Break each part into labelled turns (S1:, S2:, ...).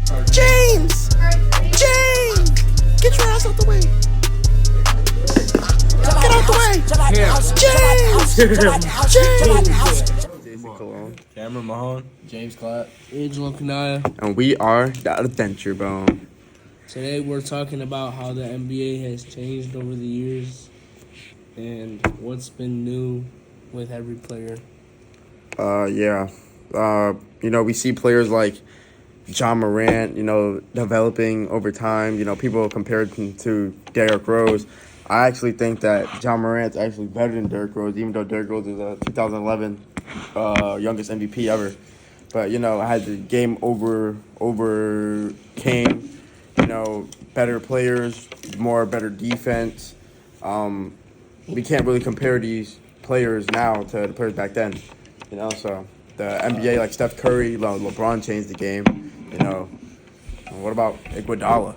S1: James! James! Get your ass out the way. Get out the way. James! James!
S2: Cameron Mahone.
S3: James Clapp.
S4: Angelo Kanaya.
S1: And we are the Adventure Bone.
S4: Today we're talking about how the NBA has changed over the years and what's been new with every player.
S1: We see players like John Morant, developing over time. People compared him to Derrick Rose. I actually think that John Morant's actually better than Derrick Rose, even though Derrick Rose is a 2011 youngest MVP ever. But, I had the game overcame, better players, better defense. We can't really compare these players now to the players back then, so the NBA, like Steph Curry, LeBron changed the game, What about Iguodala?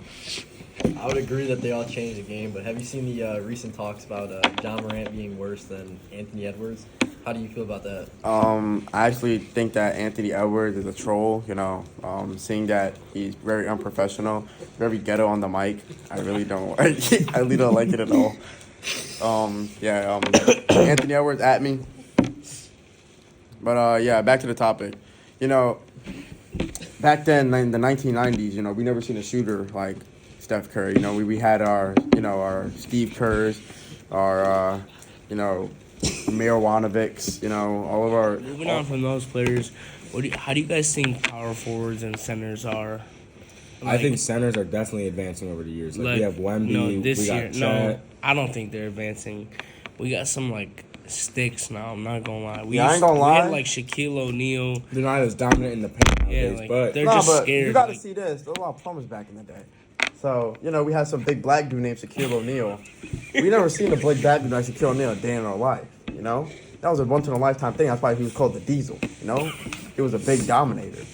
S3: I would agree that they all changed the game, but have you seen the recent talks about John Morant being worse than Anthony Edwards? How do you feel about that?
S1: I actually think that Anthony Edwards is a troll, seeing that he's very unprofessional, very ghetto on the mic. I really don't like it. I really don't like it at all. Anthony Edwards at me. But, back to the topic. Back then, in the 1990s, we never seen a shooter like Steph Curry. We had our Steve Kerrs, our, Marjanovics, all of our...
S4: Moving on from those players, how do you guys think power forwards and centers are?
S2: I think centers are definitely advancing over the years. We have Wemby, we got Chet.
S4: No, I don't think they're advancing. We got some, sticks now, I'm not gonna lie.
S1: I ain't gonna lie.
S4: We had, Shaquille O'Neal.
S2: They're not as dominant in the paint nowadays, but...
S4: They're just scared.
S1: You gotta see this. There were a lot of plumbers back in the day. So, we had some big black dude named Shaquille O'Neal. We never seen a big black dude like Shaquille O'Neal a day in our life, That was a once-in-a-lifetime thing. That's why he was called the Diesel, He was a big dominator.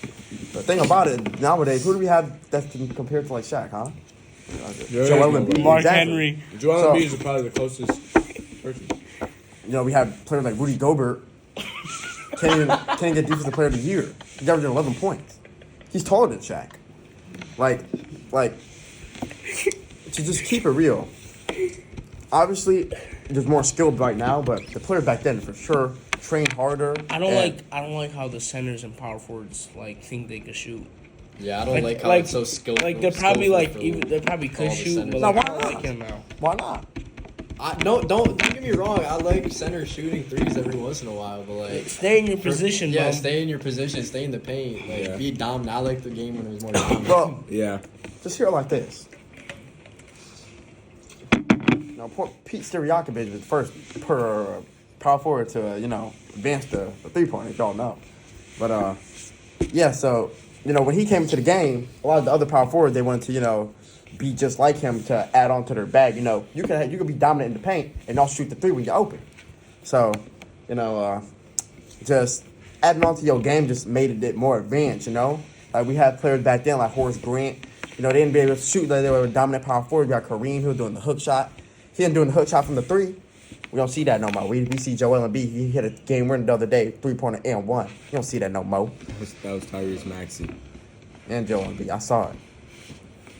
S1: The thing about it, nowadays, who do we have that's compared to, Shaq, huh? Joel Embiid.
S4: Mark
S1: exactly.
S4: Henry.
S2: Joel Embiid is probably the closest person.
S1: We have players like Rudy Gobert. Can't get Defensive Player of the Year. He's averaging 11 points. He's taller than Shaq. To just keep it real. Obviously, there's more skilled right now, but the players back then for sure trained harder.
S4: I don't like how the centers and power forwards think they could shoot.
S3: Yeah, I don't like how it's so skillful.
S4: They're probably they probably could shoot, but
S1: no, why
S4: I don't
S1: not?
S4: like him now.
S1: Why not?
S3: Don't get me wrong. I like center shooting threes every once in a while, but
S4: stay in your position.
S3: Yeah,
S4: bro.
S3: Stay in your position. Stay in the paint. Be dominant. I like the game when it was more dominant.
S1: Bro,
S2: yeah.
S1: Just hear it like this. Poor Pete Stojakovic is the first power forward to advance the 3-pointer, y'all know. But so when he came into the game, a lot of the other power forwards they wanted to be just like him to add on to their bag. You could be dominant in the paint and also shoot the three when you're open. So just adding on to your game just made it more advanced. We had players back then like Horace Grant. They didn't be able to shoot like they were a dominant power forward. We got Kareem who was doing the hook shot. He ain't doing the hook shot from the three. We don't see that no more. We see Joel Embiid. He hit a game winner the other day, 3-pointer and one. You don't see that no more.
S2: That was Tyrese Maxey.
S1: And Joel Embiid. I saw it.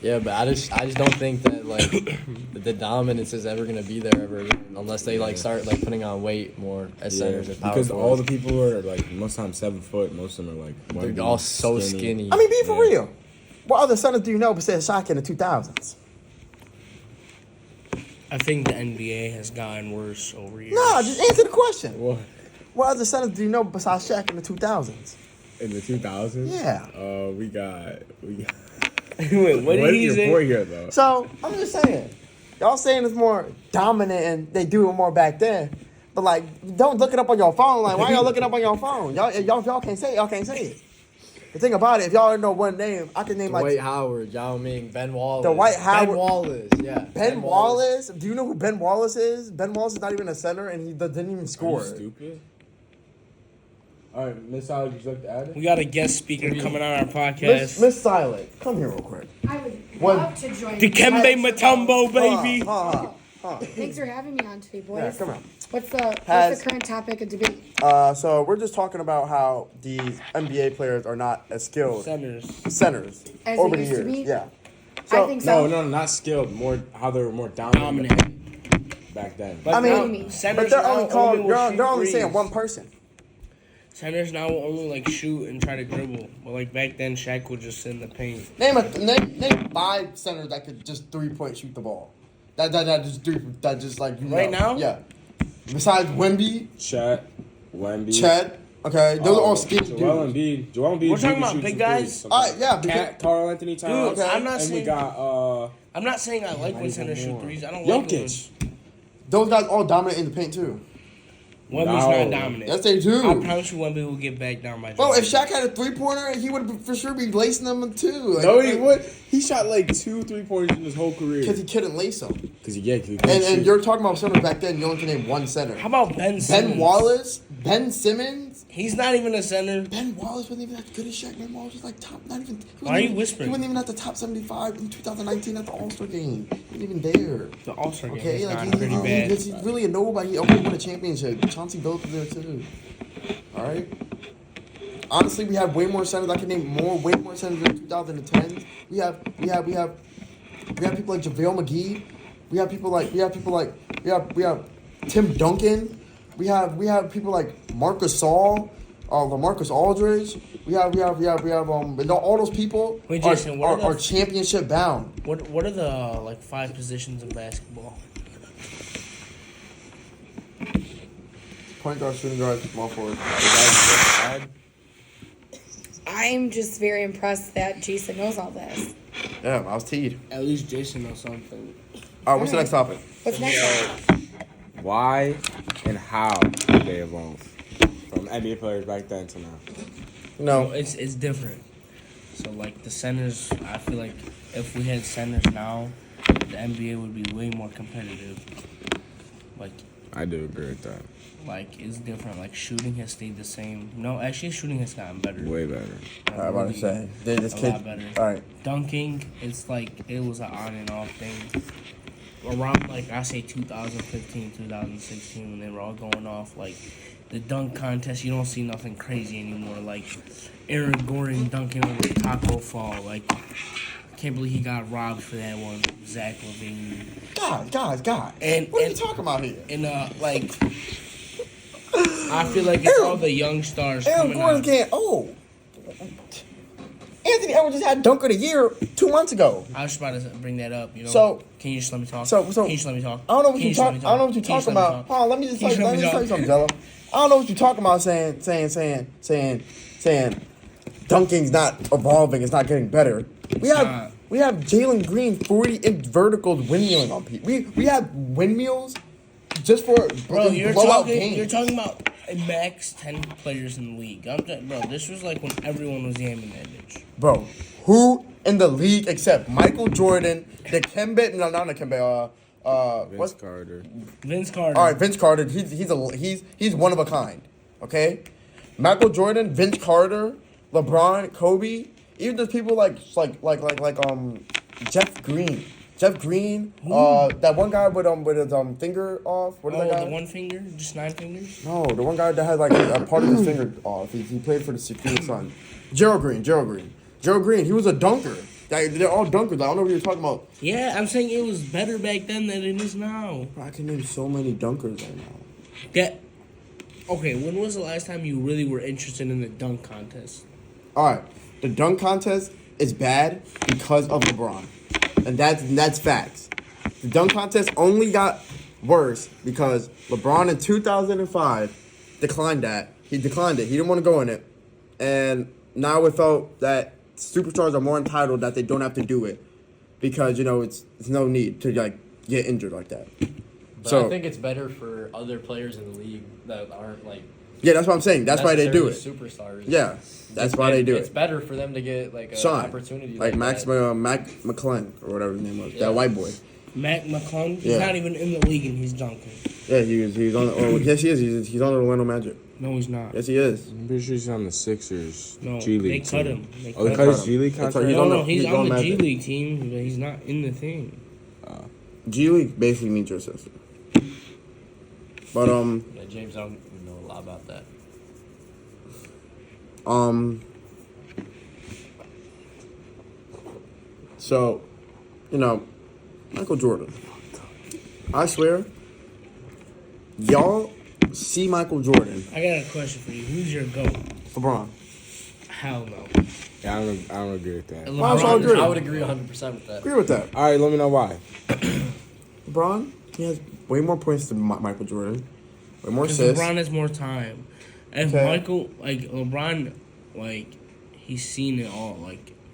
S3: Yeah, but I just don't think that the dominance is ever gonna be there ever again, unless they start putting on weight more as centers and power
S2: because
S3: forwards.
S2: all the people are most times 7 foot. Most of them are
S3: they're all so skinny.
S1: I mean, be for real. What other centers do you know besides Shaq in the 2000s?
S4: I think the NBA has gotten worse over years.
S1: No, just answer the question.
S2: What
S1: other centers do you know besides Shaq in the 2000s?
S2: in the 2000s?
S1: Yeah.
S2: We got.
S4: Wait, what did he say?
S2: Your boy here though?
S1: So I'm just saying, y'all saying it's more dominant and they do it more back then. But don't look it up on your phone. Why y'all looking up on your phone? If y'all can't say it, y'all can't say it. The thing about it, if y'all know one name, I can name
S3: Dwight Howard, Yao Ming, Ben Wallace.
S1: Dwight Howard.
S3: Ben Wallace, yeah.
S1: Ben Wallace? Do you know who Ben Wallace is? Ben Wallace is not even a center, and he didn't even score.
S2: Are you stupid? All right, Miss Silent, would you like to add it?
S4: We got a guest speaker coming on our podcast.
S1: Miss Silent, come here real quick.
S5: I would love to join.
S4: Dikembe Mutombo, baby.
S5: Thanks for having me on today, boys.
S1: Yeah, come on.
S5: What's the current topic of debate?
S1: So we're just talking about how these NBA players are not as skilled centers
S5: As
S1: over
S5: they
S1: the
S5: used to
S1: years.
S5: be?
S1: Yeah.
S5: I think so.
S2: No, not skilled. More how they were more dominant back then.
S4: But
S1: I mean,
S5: What do you mean?
S4: centers
S1: but they're
S4: now
S1: only called.
S4: will shoot
S1: They're only saying
S4: threes.
S1: one person.
S4: Centers now will only like shoot and try to dribble. But like back then, Shaq would just sit in the paint.
S1: Name 5 centers that could just 3-point shoot the ball. That just like
S4: Right now?
S1: Yeah. Besides Wemby,
S2: Chet, Wemby,
S1: Chet. Okay, those are all skinny
S2: Joel
S1: dudes.
S2: Embiid.
S4: We're talking
S2: can
S4: about
S2: shoot
S4: big
S2: some
S4: guys?
S2: threes
S1: All right,
S2: sometimes.
S1: yeah. Because,
S2: Cat, Carl Anthony Towns.
S4: Dude, I'm not
S2: and
S4: saying.
S2: we got
S4: I'm not saying I like when centers shoot threes. I don't like
S2: Jokic.
S1: those guys all dominate in the paint too.
S4: Wemby's
S2: No.
S4: not dominant.
S1: Yes, they do.
S4: I promise you, Wemby will get back down by.
S1: Bro, if Shaq had a 3-pointer, he would for sure be lacing them too. Like,
S2: No, he would. He shot like 2 3-pointers in his whole career.
S1: Because he couldn't lace them.
S2: Because he couldn't
S1: And
S2: shoot.
S1: you're talking about centers back then. You only can name one center.
S4: How about Ben Simmons?
S1: Ben Wallace, Ben Simmons.
S4: He's not even a center.
S1: Ben Wallace wasn't even as good as Shaq. Ben Wallace was like top, not even.
S4: Why are you whispering?
S1: He wasn't even at the top 75 in 2019 at the All-Star game. He wasn't even there.
S4: The All-Star game
S1: Okay,
S4: is
S1: like
S4: not pretty bad.
S1: he's really a nobody. He only won a championship. Chauncey Billups was there too. All right. Honestly, we have way more centers. I can name way more centers in 2010. We have people like JaVale McGee. We have Tim Duncan. We have people like Marcus Saul, LaMarcus Aldridge. We have and all those people
S4: Wait, Jason, what
S1: are championship bound.
S4: What are the like 5 positions in basketball?
S1: Point guard, shooting guard, small forward.
S5: I'm just very impressed that Jason knows all this.
S1: Yeah, I was teed.
S4: At least Jason knows something.
S1: All right, what's the next topic?
S5: What's next?
S2: Why and how did they evolve from NBA players back then to now?
S1: No,
S4: It's different. So like the centers, I feel like if we had centers now, the NBA would be way more competitive. Like
S2: I do agree with that.
S4: it's different. Like shooting has stayed the same. No, actually shooting has gotten better.
S2: Way better.
S1: I was about to say they just
S4: A
S1: kid.
S4: lot better.
S1: All right,
S4: Dunking, it's like it was an on and off thing. Around like I say 2015, 2016 when they were all going off like the dunk contest, you don't see nothing crazy anymore. Like Aaron Gordon dunking over Taco Fall. Like I can't believe he got robbed for that one. Zach LaVine.
S1: guys.
S4: And
S1: What are you talking about here?
S4: and like I feel like it's all the young stars
S1: Aaron
S4: coming
S1: Gordon
S4: out.
S1: can't. Oh, Anthony Edwards just had dunk of the year 2 months ago.
S4: I was just about to bring that up. You know.
S1: So-
S4: can you just let me talk?
S1: so-
S4: can you just let me talk?
S1: I don't know what
S4: Can
S1: you
S4: just let
S1: talk.
S4: me
S1: I don't know what you're
S4: Can you just
S1: talking
S4: let me
S1: about.
S4: talk?
S1: Hold on, let me just
S4: Can
S1: tell
S4: you
S1: you.
S4: just
S1: Let me
S4: let
S1: tell
S4: me
S1: you something, Jello. I don't know what you're talking about. Saying dunking's not evolving. It's not getting better. We
S4: not.
S1: have Jalen Green 40-inch verticals windmilling on people. We have windmills just for
S4: Bro, you're
S1: blowout
S4: talking.
S1: games.
S4: You're talking about a max 10 players in the league. Bro, this was like when everyone was yamming that bitch.
S1: Bro, who in the league except Michael Jordan, not Dikembe,
S2: Vince Carter.
S4: Vince Carter.
S1: All right, Vince Carter. He's one of a kind. Okay, Michael Jordan, Vince Carter, LeBron, Kobe, even those people like Jeff Green. That one guy with his finger off. What is that guy?
S4: The one finger, just 9 fingers.
S1: No, the one guy that had like a part of his finger off. He played for the Phoenix Suns. Gerald Green. He was a dunker. They're all dunkers. I don't know what you're talking about.
S4: Yeah, I'm saying it was better back then than it is now.
S1: Bro, I can name so many dunkers right now.
S4: Okay, when was the last time you really were interested in the dunk contest?
S1: All right, the dunk contest is bad because of LeBron, and that's facts. The dunk contest only got worse because LeBron in 2005 declined that. He declined it. He didn't want to go in it, and now we felt that superstars are more entitled that they don't have to do it because it's no need to like get injured like that.
S3: But
S1: So
S3: I think it's better for other players in the league that aren't like.
S1: yeah, that's what I'm saying. That's why they do it.
S3: Superstars.
S1: Yeah, that's why they do
S3: It's
S1: it.
S3: better for them to get like an
S1: Shine,
S3: opportunity
S1: like Mac
S3: that.
S1: McClung or whatever his name was,
S3: Yeah.
S1: that white boy.
S4: Mac McClung, he's
S1: Yeah.
S4: not even in the league and he's dunking.
S1: Yeah, he's on. Oh, yes, he is. He's on the Orlando Magic.
S4: No, he's not.
S1: Yes, he is.
S2: I'm pretty sure he's on the Sixers
S4: No,
S2: G
S4: they
S2: League
S4: cut
S2: team.
S4: him. They
S2: Oh, they
S4: cut
S2: cut
S4: him.
S2: his G League
S1: That's
S2: contract?
S1: right,
S4: He's
S1: he's
S4: on
S1: on
S4: the G
S1: Magic.
S4: League team, but he's not in the thing.
S1: G League basically means your sister. But
S3: Yeah, James, I don't know a lot about that.
S1: So, Michael Jordan. I swear, y'all see Michael Jordan.
S4: I got a question for you. Who's your GOAT?
S1: LeBron.
S4: Hell no.
S2: Yeah, I don't agree with that.
S1: Why would y'all agree?
S3: I would agree 100% with that.
S1: Agree with that.
S2: All right, let me know why.
S1: LeBron, he has way more points than Michael Jordan. Way more
S4: Because
S1: assists.
S4: LeBron has more time. If
S1: Okay.
S4: Michael, LeBron, he's seen it all.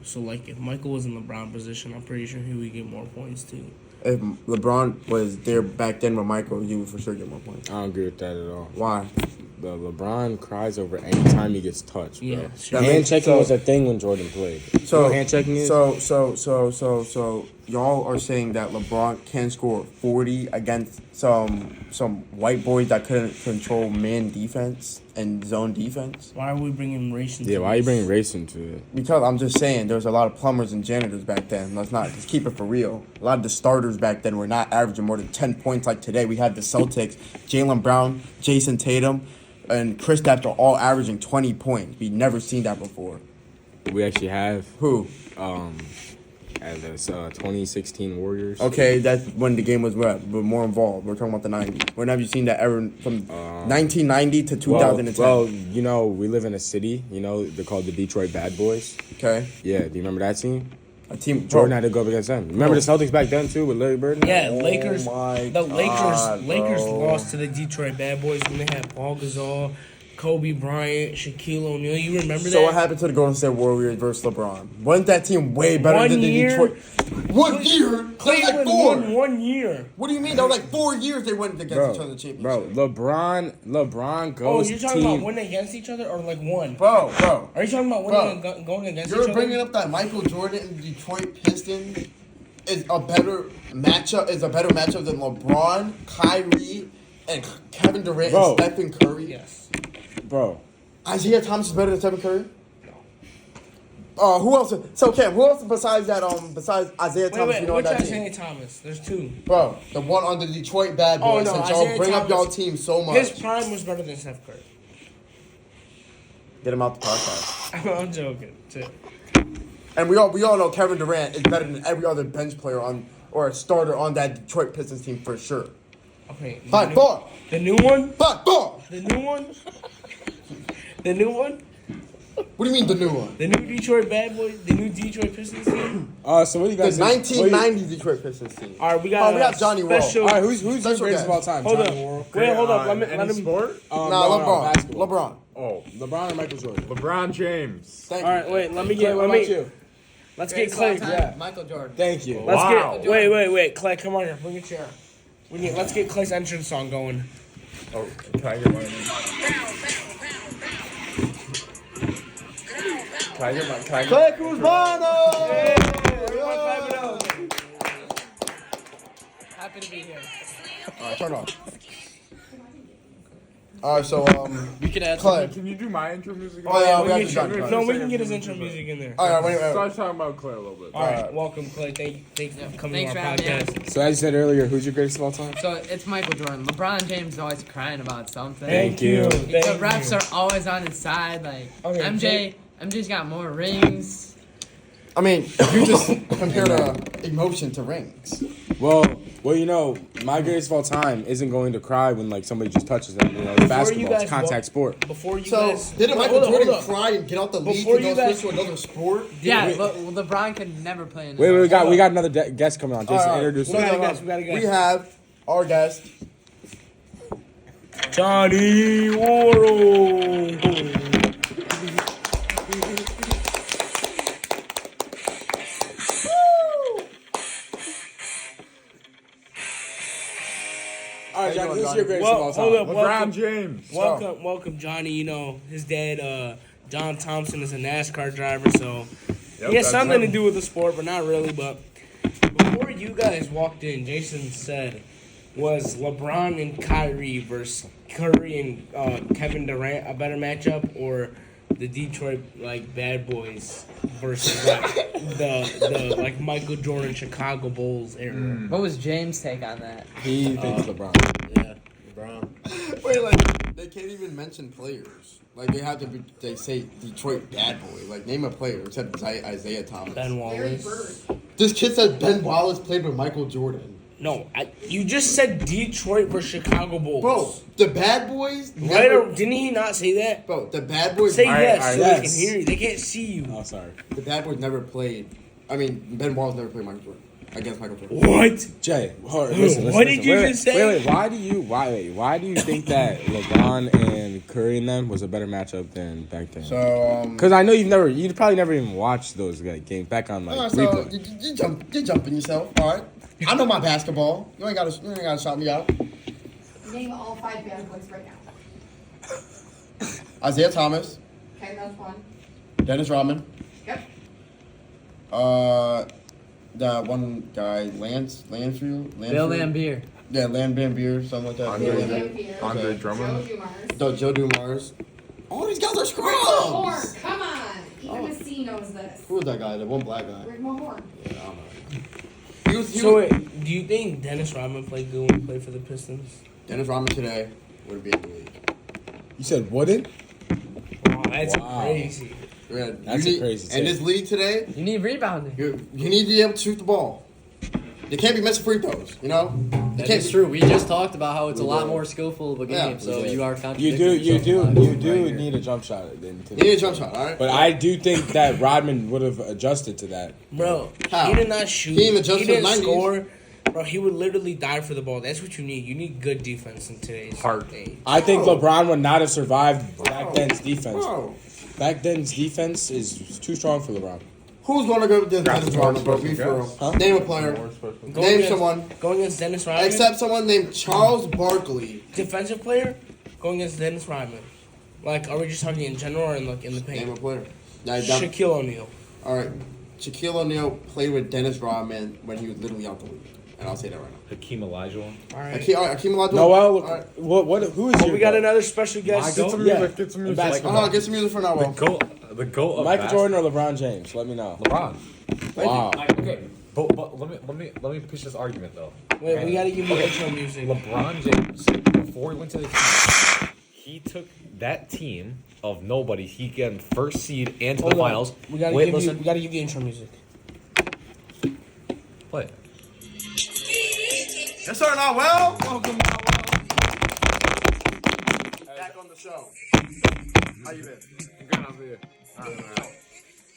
S4: So if Michael was in LeBron position, I'm pretty sure he would get more points too.
S1: If LeBron was there back then with Michael, he would for sure get more points.
S2: I don't agree with that at all.
S1: Why?
S2: The LeBron cries over any time he gets touched, bro.
S4: Yeah, sure.
S1: That
S2: Hand
S1: makes-
S2: checking
S1: so-
S2: was a thing when Jordan played.
S1: So
S2: you know what hand checking is?
S1: So y'all are saying that LeBron can score 40 against some white boys that couldn't control man defense and zone defense?
S4: Why are we bringing race into
S2: Yeah, why are you
S4: this?
S2: bringing race into it?
S1: Because I'm just saying, there was a lot of plumbers and janitors back then. Let's keep it for real. A lot of the starters back then were not averaging more than 10 points like today. We had the Celtics, Jaylen Brown, Jason Tatum, and Kristaps are all averaging 20 points. We've never seen that before.
S2: We actually have
S1: Who?
S2: as a 2016 Warriors.
S1: Okay, that's when the game was more involved. We're talking about the 90s. When have you seen that ever from 1990 to 2010?
S2: Well, we live in a city. They're called the Detroit Bad Boys.
S1: Okay.
S2: Yeah, do you remember that team?
S1: A team.
S2: Jordan had to go up against them. Remember the Celtics back then too with Larry Bird?
S4: Yeah,
S1: Oh
S4: Lakers.
S1: my
S4: The
S1: God,
S4: Lakers
S1: bro.
S4: lost to the Detroit Bad Boys when they had Paul Gasol, Kobe Bryant, Shaquille O'Neal. You remember
S1: So
S4: that?
S1: what happened to the Golden State Warriors versus LeBron? Wasn't that team way better
S4: One
S1: than the
S4: year?
S1: Detroit? 1 year? That was like
S4: Cleveland
S1: 4.
S4: won 1 year.
S1: What do you mean? That was like 4 years they went against each other in the championship.
S2: Bro, LeBron
S4: Oh,
S2: goes
S4: you're talking
S2: team.
S4: about winning against each other or one?
S1: Bro.
S4: Are you talking about winning and going against each
S1: You're
S4: other?
S1: bringing up that Michael Jordan and the Detroit Pistons is a better matchup than LeBron, Kyrie, and Kevin Durant
S2: Bro.
S1: and Stephen Curry.
S4: Yes.
S2: Bro,
S1: Isaiah Thomas is better than Stephen Curry? No. Who else? So Cam, who else besides that? Besides Isaiah Thomas,
S4: Wait,
S1: you know
S4: which
S1: that
S4: Isaiah
S1: team?
S4: Thomas? There's two.
S1: Bro, the one on the Detroit Bad
S4: Oh,
S1: Boys.
S4: no,
S1: Since y'all
S4: Isaiah
S1: bring up y'all
S4: Thomas.
S1: team so much,
S4: His prime was better than Steph Curry.
S1: get him out the podcast.
S4: I'm joking. Too.
S1: And we all know Kevin Durant is better than every other bench player or a starter on that Detroit Pistons team for sure.
S4: Okay.
S1: By far.
S4: The new one?
S1: By far.
S4: The new one? The new one?
S1: What do you mean the new one?
S4: The new Detroit Bad Boys? The new Detroit Pistons team?
S2: so what do you
S1: The
S2: guys think?
S1: 1990 Detroit Pistons team.
S4: All right, we got,
S1: we got Johnny Wall.
S4: special.
S2: All right, who's your
S1: Special
S2: greatest of
S1: guest.
S2: all time?
S4: Hold
S2: Johnny
S4: up.
S2: Wall?
S4: Wait, hold up. Let
S6: Any
S4: him.
S6: sport?
S1: LeBron.
S2: basketball.
S1: LeBron.
S6: Oh,
S2: LeBron or Michael Jordan?
S6: LeBron James.
S1: Thank
S4: All
S1: you.
S4: right, wait. Let me
S2: Clay,
S4: get.
S2: what
S4: Let
S2: about
S4: me.
S2: you?
S4: Let's get
S3: Greatest of all
S4: Clay.
S3: time,
S2: Yeah.
S3: Michael Jordan.
S2: Thank you.
S4: Let's
S6: Wow.
S4: get. Wait. Clay, come on here. Bring a chair. Let's get Clay's entrance song going.
S6: Oh, can I hear mine? Can I hear mine? Can I hear
S1: Clay Cubano!
S3: Happy to be here.
S1: All right, turn it off. All right, so
S3: We could add
S1: Clay.
S6: Can you do my intro music?
S1: Oh yeah, we
S4: We
S1: have
S4: can
S1: to
S4: get-
S1: jump.
S4: no, we can get his intro music in there.
S1: All right, wait.
S6: Start talking about Clay a little bit.
S4: All right, welcome, Clay. Thank you for coming
S3: Thanks
S4: to
S3: for
S4: our
S3: having me.
S4: podcast.
S2: So as you said earlier, who's your greatest of all time?
S3: So it's Michael Jordan. LeBron James is always crying about something.
S2: Thank you.
S3: The
S4: Thank
S3: refs
S4: you.
S3: are always on his side. Like
S4: Okay,
S3: MJ's got more rings.
S1: I mean, you just compared emotion to rings.
S2: Well, my greatest of all time isn't going to cry when somebody just touches them. It's
S4: you
S2: basketball. It's
S4: guys
S2: contact sport.
S4: Before you
S1: So,
S4: guys,
S1: didn't
S4: Hold
S1: Michael
S4: up,
S1: Jordan
S4: hold up.
S1: cry and get out the league
S4: Before
S1: to
S4: you
S1: go
S4: guys-
S1: switch to another sport?
S3: Yeah, LeBron could never play in.
S2: Wait,
S3: the
S2: we got another guest coming on. Jason,
S1: All right.
S2: introduce
S4: We got a
S2: yourself.
S4: guest. We got a guest.
S1: We have our guest.
S4: Johnny Ward.
S2: All right, Johnny,
S1: doing,
S2: who's your greatest of all time?
S4: Hold up,
S6: LeBron
S4: welcome,
S6: James.
S4: welcome, Johnny. You know his dad, John Thompson, is a NASCAR driver, so
S6: Yep,
S4: he has
S6: that's
S4: something to
S6: him.
S4: do with the sport, but not really. But before you guys walked in, Jason said was LeBron and Kyrie versus Curry and Kevin Durant a better matchup, or the Detroit like Bad Boys versus like the like Michael Jordan Chicago Bulls era.
S7: What was James' take on that?
S2: He thinks LeBron.
S3: Yeah, LeBron.
S1: Wait, like they can't even mention players. Like they have to be. They say Detroit Bad Boy. Like name a player except Isaiah Thomas.
S4: Ben
S5: Larry
S4: Wallace.
S5: Bird.
S1: This kid said Ben Wallace played with Michael Jordan.
S4: No, you just said Detroit versus Chicago Bulls.
S1: Bro, the Bad Boys.
S4: Right?
S1: Never,
S4: Or didn't he not say that?
S1: bro, the Bad Boys.
S4: Say
S6: Alright,
S4: yes
S6: alright,
S4: so
S2: yes.
S4: they can hear you. They can't see you.
S2: Oh, sorry.
S1: The Bad Boys never played. I mean, Ben Wallace never played Michael Jordan against Michael Jordan.
S4: What?
S2: Jay, listen,
S4: What did you
S2: wait,
S4: just say?
S2: Wait, why do you think that LeBron and Curry and them was a better matchup than back then?
S1: So,
S2: Because I know you probably never even watched those games back on like replay.
S1: you're jumping yourself. All right, I know my basketball. You ain't gotta shout me out.
S5: Name all 5 Bad Boys right now.
S1: Isaiah Thomas,
S5: Okay, that's one.
S1: Dennis Rodman,
S5: Yep.
S1: that one guy Lansfield.
S7: Bill Lambier.
S1: Yeah, Lambier, something like that.
S6: Andre
S1: Yeah.
S6: Lambier. Andre Drummond.
S5: Joe Dumars.
S1: Joe Dumars. All these guys are
S5: Rick Mahorn,
S1: scrubs.
S5: come on. Even Messy knows this.
S1: Who was that guy? The one black guy.
S5: Rick Mahorn.
S1: He was
S4: So wait, do you think Dennis Rodman played good when he played for the Pistons?
S1: Dennis Rodman today would be in the league.
S2: You said wouldn't?
S4: Wow, that's
S2: Wow.
S4: crazy.
S1: Yeah,
S2: That's
S1: you
S2: a
S1: need,
S2: crazy
S1: in
S2: take.
S1: this league today,
S7: You need rebounding.
S1: you need to be able to shoot the ball. You can't be missing free throws, you know? You
S3: That
S1: can't
S3: is
S1: be-
S3: true. We just talked about how it's a
S1: We
S3: lot
S1: did.
S3: more skillful of a
S1: Yeah,
S3: game,
S1: we
S3: so
S1: did.
S3: you are
S2: You
S3: contradicting
S2: do
S3: yourself a lot right here.
S2: need a jump shot. Then
S1: You need a jump shot, all right?
S2: But I do think that Rodman would have adjusted to that.
S4: Bro,
S1: How?
S4: he did not shoot.
S1: He didn't adjust
S4: He
S1: to the
S4: didn't
S1: 90s.
S4: score. Bro, he would literally die for the ball. That's what you need. You need good defense in today's
S6: Heart.
S4: age.
S2: I think
S1: Bro.
S2: LeBron would not have survived back then's defense.
S1: Bro,
S2: Back then's defense is too strong for LeBron.
S1: who's going to go against
S6: Grab
S1: Dennis
S6: the
S1: Rodman, bro?
S6: sports
S1: Be for real.
S6: guys.
S2: Huh?
S1: Name a player.
S4: Going
S1: Name
S4: against-
S1: someone.
S4: Going against Dennis Rodman.
S1: Except someone named Charles Barkley.
S4: defensive player. Going against Dennis Rodman. Like, are we just talking in general or in like in the
S1: Name a
S4: paint?
S1: player. Now,
S4: Shaquille O'Neal.
S1: all right. Shaquille O'Neal played with Dennis Rodman when he was literally out the league. And I'll say that right now.
S8: Hakeem Olajuwon.
S4: All right.
S1: Akeem Olajuwon.
S2: Noel,
S1: All right.
S2: who is
S4: Oh,
S2: your
S4: we got
S2: goat?
S4: another special guest.
S8: Get
S6: Get some
S2: Yeah.
S6: music. Get some music.
S2: Basketball.
S1: Get some music for
S8: The
S1: Noel.
S8: goat of
S2: Michael
S8: bas-
S2: Jordan or LeBron James? Let me know.
S8: LeBron.
S2: Wow.
S8: Okay, but let me pitch this argument though.
S4: Wait, we gotta give you intro music.
S8: LeBron James, before he went to the team, he took that team of nobody. He got him first seed and to
S4: Hold
S8: the
S4: on.
S8: finals.
S4: We gotta
S8: Wait,
S4: give
S8: listen.
S4: you. We gotta give you intro music.
S8: Play it.
S1: Yes, sir, Noel. Welcome, back on the show. How you been?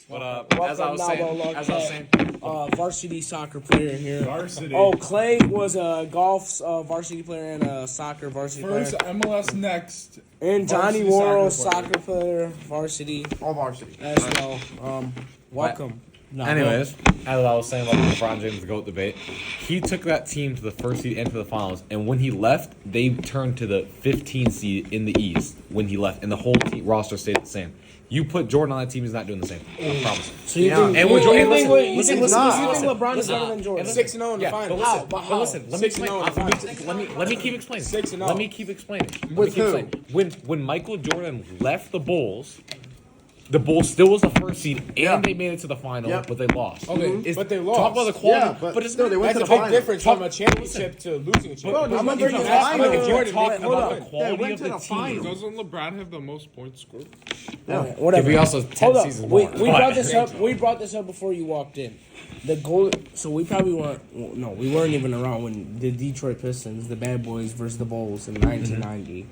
S8: But
S4: Welcome, Naldo Longcat. Varsity soccer player here.
S6: Varsity.
S4: Oh, Clay was a golf varsity player and a soccer varsity
S6: First
S4: player.
S6: MLS next.
S4: And Johnny
S6: varsity
S4: Worrell,
S6: soccer
S4: soccer player, varsity
S1: All varsity.
S4: as well. Welcome. No,
S8: Anyways, as I was saying about the LeBron James GOAT debate, he took that team to the first seed and to the finals. And when he left, they turned to the 15 seed in the East when he left, and the whole team roster stayed the same. You put Jordan on that team, he's not doing the same. I promise.
S4: So you
S1: Yeah.
S4: think,
S8: And with Jordan-
S4: you think,
S8: listen,
S4: wait, you
S8: listen,
S4: think,
S8: listen,
S4: you
S8: listen,
S4: think LeBron is
S8: listen.
S4: better than Jordan?
S2: 6-0 in the
S8: Yeah,
S2: finals.
S8: but listen, let me
S2: 6-0
S8: explain.
S2: in the finals.
S8: Let me keep explaining.
S2: 6-0.
S8: Let me keep explaining. Let
S1: With
S8: me keep
S1: who?
S8: explaining. When Michael Jordan left the Bulls still was the first seed, and
S1: Yeah.
S8: they made it to the final,
S1: Yep.
S8: but they lost.
S2: Okay, but they lost.
S8: Talk about the quality,
S1: Yeah, but
S8: it's
S1: still,
S8: not-
S1: they went
S2: That's
S1: to
S2: a
S1: the
S2: big
S1: finals.
S2: difference from a championship to losing a championship.
S1: I remember
S2: You
S1: the
S2: can ask
S1: finals.
S2: Michael Jordan.
S8: talking
S1: Hold
S8: about
S1: up.
S8: the
S1: They
S8: quality
S1: went
S8: of
S1: to
S8: the
S1: the
S8: team.
S1: finals.
S6: Doesn't LeBron have the most points scored?
S1: Yeah.
S4: Whatever.
S8: we also 10
S4: Hold up.
S8: seasons
S4: We,
S8: more.
S4: we brought this up. We brought this up before you walked in. The goal. So we probably weren't. Well, no, we weren't even around when the Detroit Pistons, the Bad Boys versus the Bulls in 1990.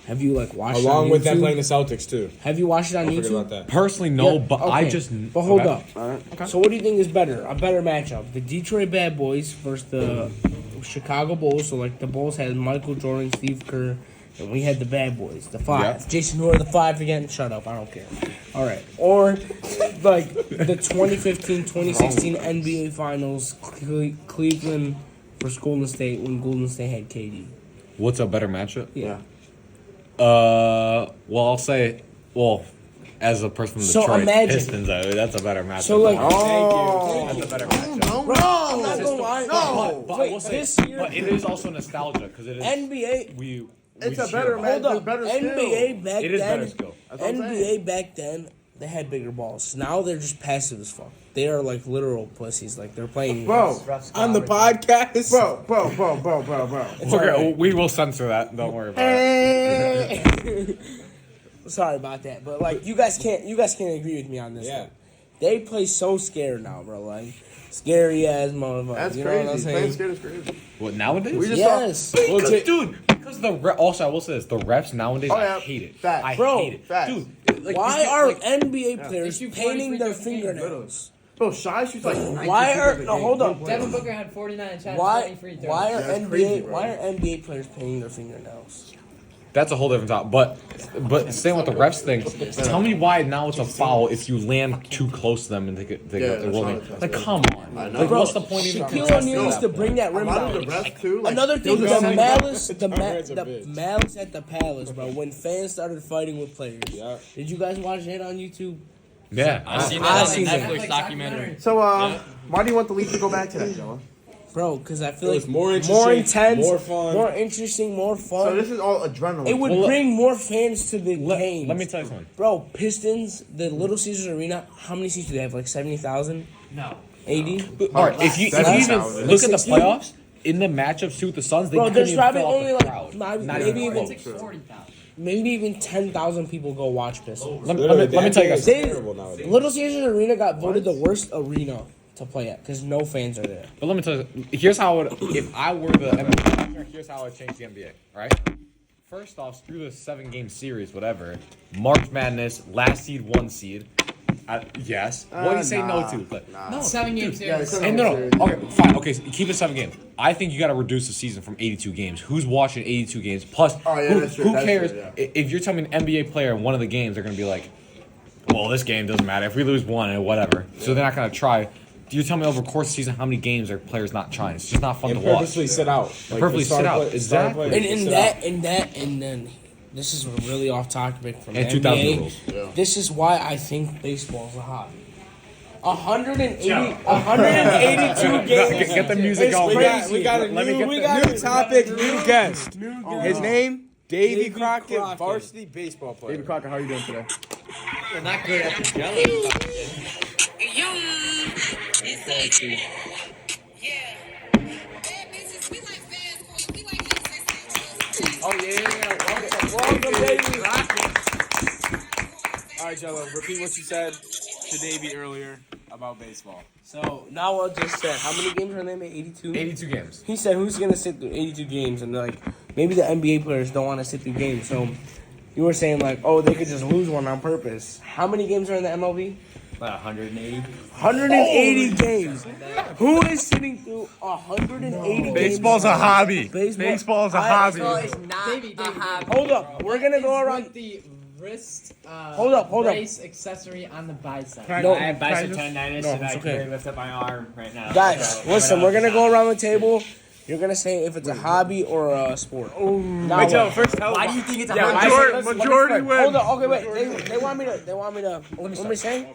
S4: Have you like watched? it
S2: Along
S4: on
S2: with them
S4: YouTube?
S2: playing the Celtics too.
S4: Have you watched it on
S2: Don't forget
S4: YouTube?
S2: about that.
S8: Personally, no,
S4: Yeah,
S8: but I
S4: okay.
S8: just.
S4: But hold
S8: okay.
S4: up.
S1: All right. Okay.
S4: So what do you think is better? A better matchup: the Detroit Bad Boys versus the Chicago Bulls. So like the Bulls had Michael Jordan, Steve Kerr, and we had the Bad Boys, the five.
S2: Yeah.
S4: Jason, who are the five again? Shut up, I don't care. All right. Or like the 2015-2016 NBA Finals, Cleveland versus Golden State when Golden State had KD.
S8: What's a better matchup?
S1: Yeah.
S8: Well, I'll say, as a person from
S4: So
S8: Detroit
S4: imagine-
S8: Pistons, that's a better matchup.
S4: So like,
S1: Oh.
S8: that's a better matchup.
S1: No,
S4: I'm not gonna lie.
S8: But I will say,
S4: this year,
S8: but it is also nostalgia because it is
S4: NBA.
S8: we
S1: It's a
S2: cheer
S1: better
S2: about
S1: man.
S2: it.
S4: Hold
S1: It's
S4: up.
S1: better skill.
S4: NBA back
S8: It is
S4: then.
S8: better skill.
S1: That's what I'm
S4: NBA
S1: saying.
S4: back then, they had bigger balls. Now they're just passive as fuck. They are like literal pussies. Like they're playing
S1: Bro,
S2: On the podcast.
S1: bro.
S4: It's all right.
S8: We will censor that. Don't worry about it.
S4: Sorry about that, but like you guys can't agree with me on this.
S2: Yeah.
S4: One. They play so scared now, bro. Like scary ass motherfuckers.
S1: That's
S4: you know what I'm
S1: crazy.
S4: saying?
S1: Playing scared is crazy.
S8: What nowadays?
S1: We just
S4: Yes.
S2: Well,
S8: Because, dude, because also I will say this: the refs nowadays,
S1: Oh, yeah.
S8: I hate it.
S1: Facts.
S8: I
S4: Bro,
S8: hate it,
S1: facts.
S8: dude. Like,
S4: Why
S8: you get,
S4: are
S8: like,
S4: NBA players
S3: They shoot
S4: painting
S3: 40
S4: their
S3: free throws a game,
S4: fingernails?
S1: Bro, Shy shoots like 19
S4: Why
S1: free
S4: are
S1: throws a
S4: no?
S1: game.
S4: Hold up.
S7: Devin Booker had 49 shots,
S4: Why?
S7: 20 free throws.
S4: Why are
S1: That's
S4: NBA?
S1: crazy, bro.
S4: Why are NBA players painting their fingernails?
S8: That's a whole different topic. But staying with the refs thing, tell me why now it's a foul if you land too close to them and they get
S1: that's
S8: rolling.
S1: not-
S8: Like, come on.
S1: I know.
S8: Like,
S1: Bro,
S8: what's the point even
S4: Shaquille
S8: contesting
S4: O'Neal used
S8: that
S4: to bring that rim
S1: A lot of the
S4: down.
S1: refs too. Like,
S4: Another thing,
S1: those
S4: the
S1: are some-
S4: malice, the
S2: Conrad's a bitch.
S4: malice at the palace, bro. When fans started fighting with players.
S2: Yeah.
S4: Did you guys watch that on YouTube?
S8: Yeah.
S3: I seen
S4: I
S3: that on
S4: seen
S3: the
S4: that.
S3: Netflix documentary.
S1: So, why do you want the league to go back to that, Joe?
S4: Bro, because I feel
S2: It
S4: like
S2: was more interesting,
S4: intense,
S2: more fun.
S4: more interesting, more fun.
S1: So this is all adrenaline.
S4: It would
S8: Well, look-
S4: bring more fans to the games.
S8: Let me tell you something.
S4: Bro, Pistons, the Little Caesars Arena, how many seats do they have? Like 70,000?
S3: No.
S4: 80?
S8: All right, if you even
S1: 7,000.
S8: look at the
S4: 60?
S8: playoffs in the matchups too with the Suns, they
S4: Bro,
S8: couldn't
S4: there's
S8: even
S4: probably
S8: fill out
S4: only
S8: the
S4: like
S8: crowd.
S4: maybe
S8: Not
S4: even
S8: even
S3: It's
S8: close.
S3: like 40,000.
S4: maybe even 10,000 people go watch Pistons.
S8: Let me tell you guys.
S4: They-
S2: terrible nowadays.
S4: Little Caesars Arena got voted the worst arena to play at because no fans are there.
S8: But let me tell you, here's how I would, if I were the NBA manager, here's how I would change the NBA, right? First off, screw the 7-game series, whatever. March Madness, last seed, 1 seed. Yes. What do you say
S1: nah,
S8: no to? But, no.
S7: 7-game
S1: Yeah,
S7: series.
S1: it's
S8: And no. Okay, fine. Okay, so keep it 7 games. I think you got to reduce the season from 82 games. Who's watching 82 games? Plus,
S1: Oh, yeah,
S8: who,
S1: that's true,
S8: who
S1: that's
S8: cares?
S1: true,
S8: If you're telling me an NBA player in one of the games, they're going to be like, well, this game doesn't matter. If we lose one, and whatever. So they're not going to try. Do you tell me over the course of the season how many games are players not trying? It's just not fun
S2: And
S8: to watch.
S2: purposely sit out. Like,
S8: purposely
S2: the star
S8: sit out.
S2: play- star
S8: Exactly.
S2: players
S4: And
S2: sit out.
S4: and then this is really off topic from
S8: And
S4: the
S8: 2000
S4: NBA.
S8: rules.
S4: This is why I think baseball is a hobby. 182 games.
S8: Get the music
S4: It's
S8: going.
S4: crazy.
S2: We got a
S8: Let me
S2: new,
S8: get
S2: we
S8: the-
S2: got new topic, new guest. His name, Davy
S4: Davy
S2: Crockett,
S4: Crockett.
S2: varsity baseball player.
S1: David Crocker, how are you doing today?
S3: They're not good at the jello.
S2: Oh yeah, welcome, Davy. All right, Jello, repeat what you said to Davy earlier about baseball.
S4: So now I just said, how many games are in the NBA? 82?
S8: 82 games.
S4: He said, who's going to sit through 82 games? And like, maybe the NBA players don't want to sit through games. So you were saying like, oh, they could just lose one on purpose. How many games are in the MLB?
S3: About 180.
S4: 180 games. Who is sitting through 180 games?
S6: Baseball's a hobby.
S4: Baseball-
S6: Baseball's a
S4: I-
S6: hobby.
S7: Not
S4: Hold up. We're going to go around.
S7: the wrist
S4: Hold up.
S7: brace accessory on the bicep.
S4: No,
S3: I have bicep tendonitis
S4: No,
S3: and I
S4: it's okay.
S3: can lift up my arm right now.
S4: guys,
S3: So,
S4: listen,
S3: but,
S4: we're going to go around the table. You're going to say if it's a hobby or a sport. Now
S2: Wait, Jello,
S4: what?
S2: first tell
S3: Why do you think it's a
S2: Yeah,
S3: hobby?
S6: Majority wins.
S4: Hold on. Okay, wait. They want me to. Let me say.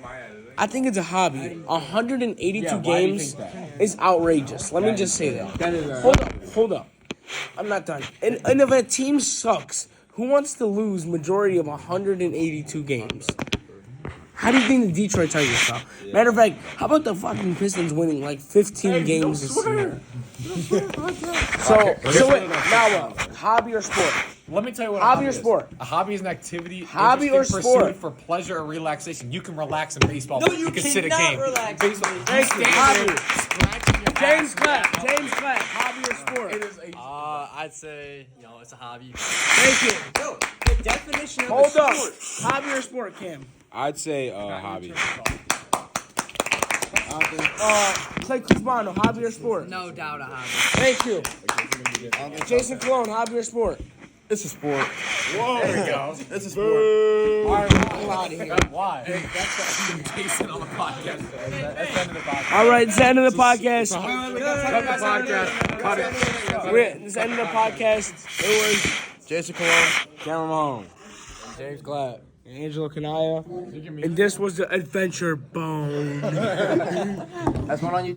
S4: I think it's a hobby. 182 games is outrageous. Let me just say that. Hold up. I'm not done. And if a team sucks, who wants to lose majority of 182 games? How do you think the Detroit Tigers suck? Matter of fact, how about the fucking Pistons winning like 15 games this year? So wait, now what? Hobby or sport?
S8: Let me tell you what
S4: Hobby
S8: a
S4: or
S8: is.
S4: sport?
S8: A hobby is an activity,
S4: Hobby or
S8: interesting
S4: sport?
S8: pursuit for pleasure or relaxation. You can relax in baseball.
S7: No,
S8: but
S7: you
S8: can sit a
S7: cannot
S8: game.
S7: relax.
S8: Baseball.
S4: Thank you. Hobby.
S8: Scratching your
S4: James
S8: ass.
S4: Clapp. James Clapp. Hobby or sport?
S8: It is a
S3: I'd say, it's a hobby.
S4: Thank you.
S7: Yo, the definition of
S4: Hold
S7: a
S4: up.
S7: sport.
S4: Hobby or sport, Cam?
S2: I'd say hobby.
S4: Clay Cusmano, hobby or sport?
S7: No doubt a hobby.
S4: Thank you. Jason Cologne, hobby or sport?
S1: It's a sport.
S8: Whoa. There we go.
S1: It's a sport.
S4: All right, we're out of here.
S8: Why? That's Jason on the podcast. That's the end of the podcast.
S4: All right, it's the end of the podcast.
S6: Cut the podcast. Cut it.
S4: It's the end of the podcast. It was
S1: Jason Cologne.
S2: Cameron Mahone.
S4: James Clapp and Angelo Kanaya. And this was the Adventure Bone.
S1: That's one on you.